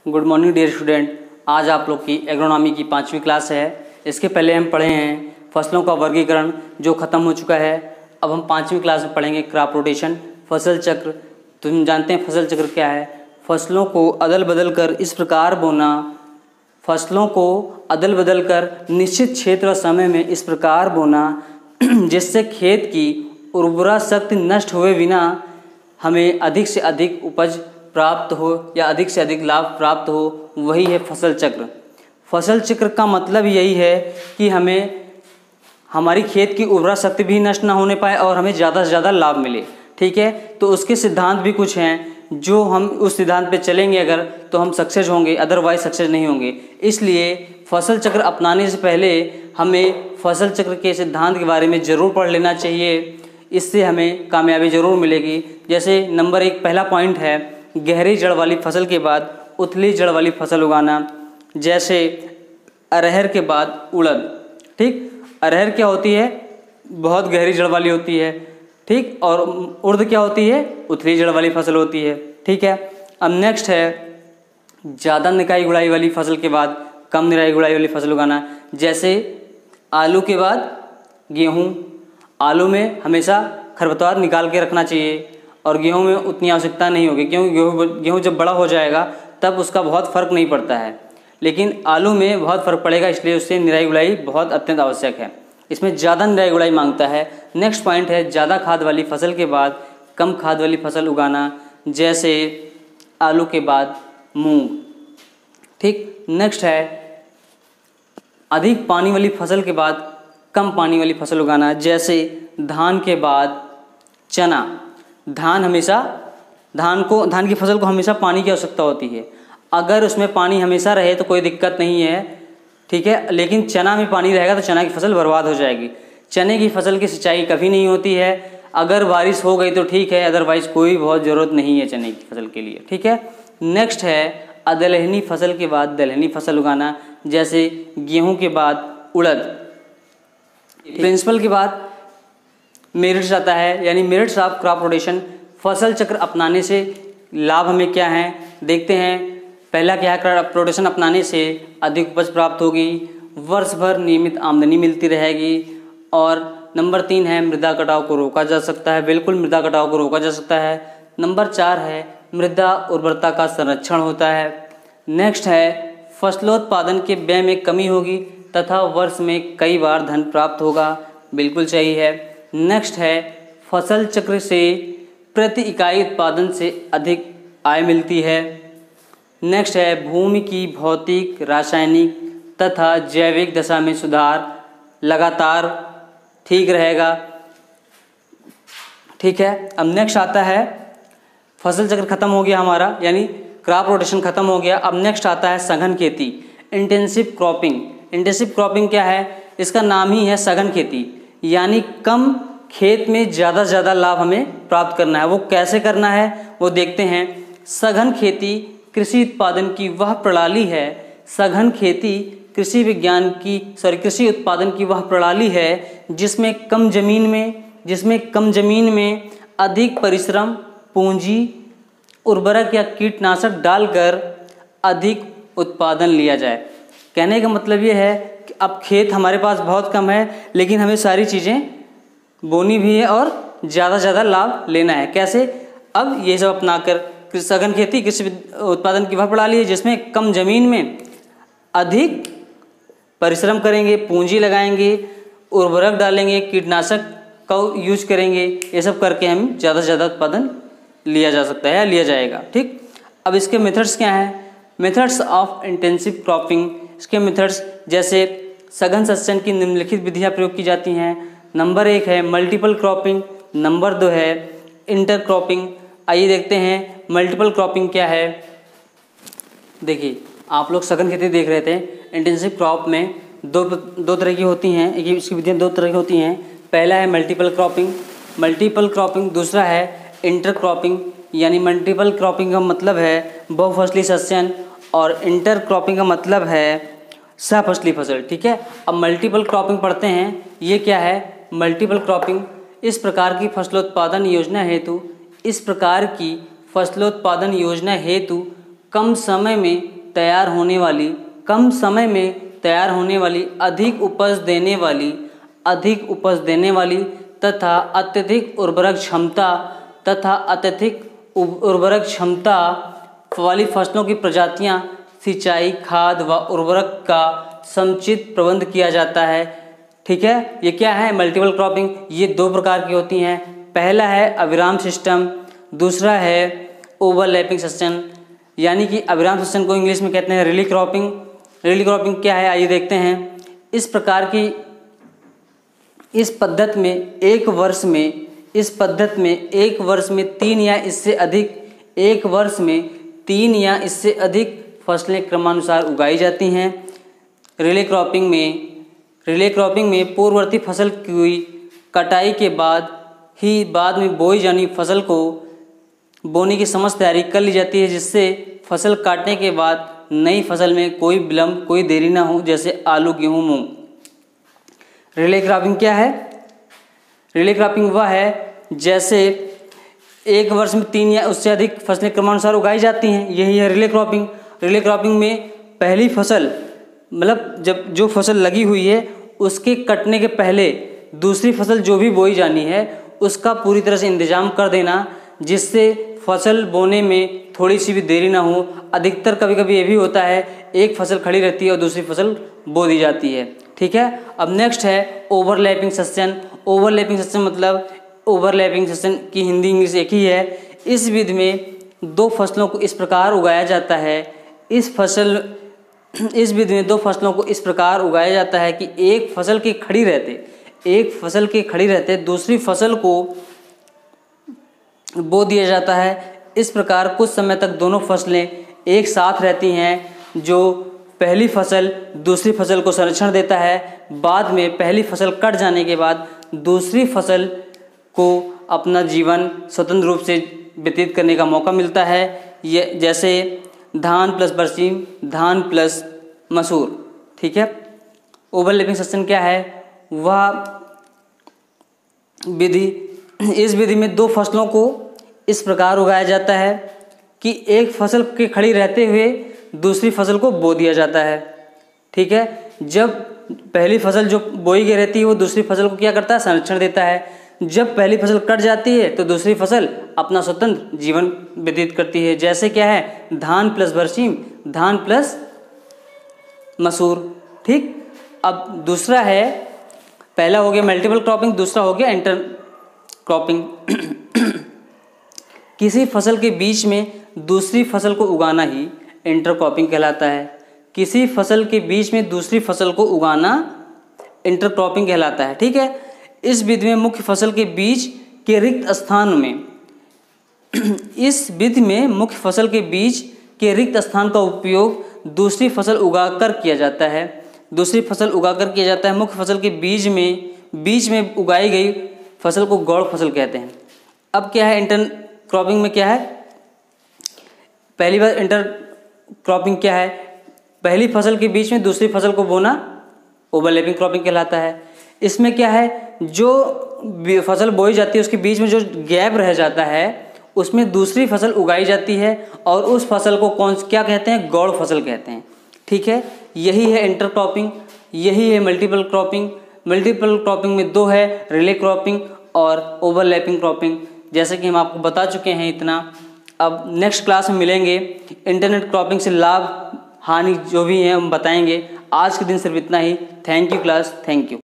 Good morning dear student. आज आप लोग की एग्रोनॉमी की 5वीं क्लास है। इसके पहले हम पढ़े हैं फसलों का वर्गीकरण जो ख़त्म हो चुका है। अब हम 5वीं क्लास में पढ़ेंगे क्रॉप रोटेशन, फसल चक्र। तुम जानते हैं फसल चक्र क्या है? फसलों को अदल बदल कर इस प्रकार बोना, फसलों को अदल बदल कर निश्चित क्षेत्र और समय में इस प्रकार बोना जिससे खेत की उर्वरा शक्ति नष्ट हुए बिना हमें अधिक से अधिक उपज प्राप्त हो या अधिक से अधिक लाभ प्राप्त हो, वही है फसल चक्र। फसल चक्र का मतलब यही है कि हमें हमारी खेत की उर्वरा शक्ति भी नष्ट ना होने पाए और हमें ज़्यादा से ज़्यादा लाभ मिले। ठीक है, तो उसके सिद्धांत भी कुछ हैं जो हम उस सिद्धांत पे चलेंगे अगर तो हम सक्सेस होंगे, अदरवाइज सक्सेस नहीं होंगे। इसलिए फसल चक्र अपनाने से पहले हमें फसल चक्र के सिद्धांत के बारे में ज़रूर पढ़ लेना चाहिए। इससे हमें कामयाबी ज़रूर मिलेगी। जैसे नंबर 1 पहला पॉइंट है गहरी जड़ वाली फसल के बाद उथली जड़ वाली फसल उगाना, जैसे अरहर के बाद उड़द। ठीक, अरहर क्या होती है? बहुत गहरी जड़ वाली होती है। ठीक, और उड़द क्या होती है? उथली जड़ वाली फसल होती है। ठीक है, अब नेक्स्ट है ज़्यादा निराई गुड़ाई वाली फसल के बाद कम निराई गुड़ाई वाली फसल उगाना, जैसे आलू के बाद गेहूँ। आलू में हमेशा खरपतवार निकाल के रखना चाहिए और गेहूं में उतनी आवश्यकता नहीं होगी, क्योंकि गेहूं जब बड़ा हो जाएगा तब उसका बहुत फ़र्क नहीं पड़ता है, लेकिन आलू में बहुत फ़र्क पड़ेगा, इसलिए उससे निराई गुड़ाई बहुत अत्यंत आवश्यक है। इसमें ज़्यादा निराई गुड़ाई मांगता है। नेक्स्ट पॉइंट है ज़्यादा खाद वाली फसल के बाद कम खाद वाली फसल उगाना, जैसे आलू के बाद मूंग। ठीक, नेक्स्ट है अधिक पानी वाली फसल के बाद कम पानी वाली फसल उगाना, जैसे धान के बाद चना। धान की फसल को हमेशा पानी की आवश्यकता होती है। अगर उसमें पानी हमेशा रहे तो कोई दिक्कत नहीं है, ठीक है, लेकिन चना में पानी रहेगा तो चना की फसल बर्बाद हो जाएगी। चने की फसल की सिंचाई कभी नहीं होती है, अगर बारिश हो गई तो ठीक है, अदरवाइज कोई बहुत ज़रूरत नहीं है चने की फसल के लिए। ठीक है, नेक्स्ट है अदलहनी फसल के बाद दलहनी फसल उगाना, जैसे गेहूँ के बाद उड़द। प्रिंसिपल के बाद मेरिट्स आता है, यानी मेरिट्स ऑफ क्रॉप रोटेशन। फसल चक्र अपनाने से लाभ हमें क्या हैं देखते हैं। पहला क्या है, क्रॉप रोटेशन अपनाने से अधिक उपज प्राप्त होगी, वर्ष भर नियमित आमदनी मिलती रहेगी। और नंबर 3 है मृदा कटाव को रोका जा सकता है, बिल्कुल मृदा कटाव को रोका जा सकता है। नंबर 4 है मृदा उर्वरता का संरक्षण होता है। नेक्स्ट है फसलोत्पादन के व्यय में कमी होगी तथा वर्ष में कई बार धन प्राप्त होगा, बिल्कुल सही है। नेक्स्ट है फसल चक्र से प्रति इकाई उत्पादन से अधिक आय मिलती है। नेक्स्ट है भूमि की भौतिक, रासायनिक तथा जैविक दशा में सुधार लगातार ठीक रहेगा। ठीक है, अब नेक्स्ट आता है फसल चक्र खत्म हो गया हमारा, यानी क्रॉप रोटेशन खत्म हो गया। अब नेक्स्ट आता है सघन खेती, इंटेंसिव क्रॉपिंग। इंटेंसिव क्रॉपिंग क्या है? इसका नाम ही है सघन खेती, यानी कम खेत में ज़्यादा से ज़्यादा लाभ हमें प्राप्त करना है। वो कैसे करना है वो देखते हैं। सघन खेती कृषि उत्पादन की वह प्रणाली है, सघन खेती कृषि उत्पादन की वह प्रणाली है जिसमें कम जमीन में अधिक परिश्रम, पूंजी, उर्वरक या कीटनाशक डालकर अधिक उत्पादन लिया जाए। कहने का मतलब ये है कि अब खेत हमारे पास बहुत कम है, लेकिन हमें सारी चीज़ें बोनी भी है और ज़्यादा से ज़्यादा लाभ लेना है। कैसे? अब ये सब अपनाकर सघन खेती कृषि उत्पादन की वह प्रणाली है जिसमें कम जमीन में अधिक परिश्रम करेंगे, पूंजी लगाएंगे, उर्वरक डालेंगे, कीटनाशक का यूज करेंगे। ये सब करके हम ज़्यादा से ज़्यादा उत्पादन लिया जा सकता है या लिया जाएगा। ठीक, अब इसके मेथड्स क्या हैं? Methods of intensive cropping. इसके मेथड्स जैसे सघन सस्यन की निम्नलिखित विधियाँ प्रयोग की जाती हैं। नंबर 1 है मल्टीपल क्रॉपिंग, नंबर 2 है इंटर क्रॉपिंग। आइए देखते हैं मल्टीपल क्रॉपिंग क्या है। देखिए, आप लोग सघन खेती देख रहे थे। इंटेंसिव क्रॉप में दो तरह की होती हैं, इसकी विधियाँ 2 तरह की होती हैं। पहला है मल्टीपल क्रॉपिंग, दूसरा है इंटर क्रॉपिंग। यानी मल्टीपल क्रॉपिंग का मतलब है बहुफसली सस्यन और इंटर क्रॉपिंग का मतलब है सहफसली फसल। ठीक है, अब मल्टीपल क्रॉपिंग पढ़ते हैं। ये क्या है मल्टीपल क्रॉपिंग? इस प्रकार की फसलोत्पादन योजना हेतु कम समय में तैयार होने वाली अधिक उपज देने वाली तथा अत्यधिक उर्वरक क्षमता वाली फसलों की प्रजातियां सिंचाई, खाद व उर्वरक का समुचित प्रबंध किया जाता है। ठीक है, ये क्या है? Multiple cropping. ये दो प्रकार की होती हैं। पहला है अविराम सिस्टम, दूसरा है ओवरलैपिंग सिस्टम, यानी कि अविराम सिस्टम को इंग्लिश में कहते हैं रिले क्रॉपिंग। रिले क्रॉपिंग क्या है, आइए देखते हैं। इस पद्धति में एक वर्ष में तीन या इससे अधिक फसलें क्रमानुसार उगाई जाती हैं। रिले क्रॉपिंग में पूर्ववर्ती फसल की कटाई के बाद में बोई जानी फसल को बोने की समस्त तैयारी कर ली जाती है, जिससे फसल काटने के बाद नई फसल में कोई विलंब, कोई देरी ना हो, जैसे आलू, गेहूं, मूंग। रिले क्रॉपिंग क्या है? रिले क्रॉपिंग वह है जैसे एक वर्ष में तीन या उससे अधिक फसलें क्रमानुसार उगाई जाती हैं, यही है रिले क्रॉपिंग। रिले क्रॉपिंग में पहली फसल, मतलब जब जो फसल लगी हुई है उसके कटने के पहले दूसरी फसल जो भी बोई जानी है उसका पूरी तरह से इंतजाम कर देना, जिससे फसल बोने में थोड़ी सी भी देरी ना हो। अधिकतर कभी कभी ये भी होता है, एक फसल खड़ी रहती है और दूसरी फसल बो दी जाती है। ठीक है, अब नेक्स्ट है ओवरलैपिंग सिस्टम। ओवरलैपिंग सिस्टम की हिंदी इंग्लिश एक ही है। इस विधि में दो फसलों को इस प्रकार उगाया जाता है कि एक फसल के खड़ी रहते दूसरी फसल को बो दिया जाता है। इस प्रकार कुछ समय तक दोनों फसलें एक साथ रहती हैं, जो पहली फसल दूसरी फसल को संरक्षण देता है। बाद में पहली फसल कट जाने के बाद दूसरी फसल को अपना जीवन स्वतंत्र रूप से व्यतीत करने का मौका मिलता है। ये जैसे धान प्लस बरसीम, धान प्लस मसूर। ठीक है, ओवरलैपिंग सिस्टम क्या है? वह विधि, इस विधि में दो फसलों को इस प्रकार उगाया जाता है कि एक फसल के खड़ी रहते हुए दूसरी फसल को बो दिया जाता है। ठीक है, जब पहली फसल जो बोई गई रहती है वो दूसरी फसल को क्या करता है? संरक्षण देता है। जब पहली फसल कट जाती है तो दूसरी फसल अपना स्वतंत्र जीवन व्यतीत करती है। जैसे क्या है? धान प्लस बरसीम, धान प्लस मसूर। ठीक, अब दूसरा है, पहला हो गया मल्टीपल क्रॉपिंग, दूसरा हो गया इंटर क्रॉपिंग। किसी फसल के बीच में दूसरी फसल को उगाना ही इंटरक्रॉपिंग कहलाता है। किसी फसल के बीच में दूसरी फसल को उगाना इंटरक्रॉपिंग कहलाता है। ठीक है, इस विधि में मुख्य फसल के बीच के रिक्त स्थान का उपयोग दूसरी फसल उगाकर किया जाता है। मुख्य फसल के बीच में उगाई गई फसल को गौड़ फसल कहते हैं। अब क्या है इंटर क्रॉपिंग में? क्या है? पहली बार इंटर क्रॉपिंग क्या है? पहली फसल के बीच में दूसरी फसल को बोना ओवरलैपिंग क्रॉपिंग कहलाता है। इसमें क्या है? जो फसल बोई जाती है उसके बीच में जो गैप रह जाता है उसमें दूसरी फसल उगाई जाती है और उस फसल को क्या कहते हैं? गौड़ फसल कहते हैं। ठीक है, यही है इंटर क्रॉपिंग, यही है मल्टीपल क्रॉपिंग। मल्टीपल क्रॉपिंग में दो है, रिले क्रॉपिंग और ओवरलैपिंग क्रॉपिंग। जैसे कि हम आपको बता चुके हैं इतना। अब नेक्स्ट क्लास में मिलेंगे, इंटरनेट क्रॉपिंग से लाभ हानि जो भी है हम बताएंगे। आज के दिन सिर्फ इतना ही। Thank you class, thank you.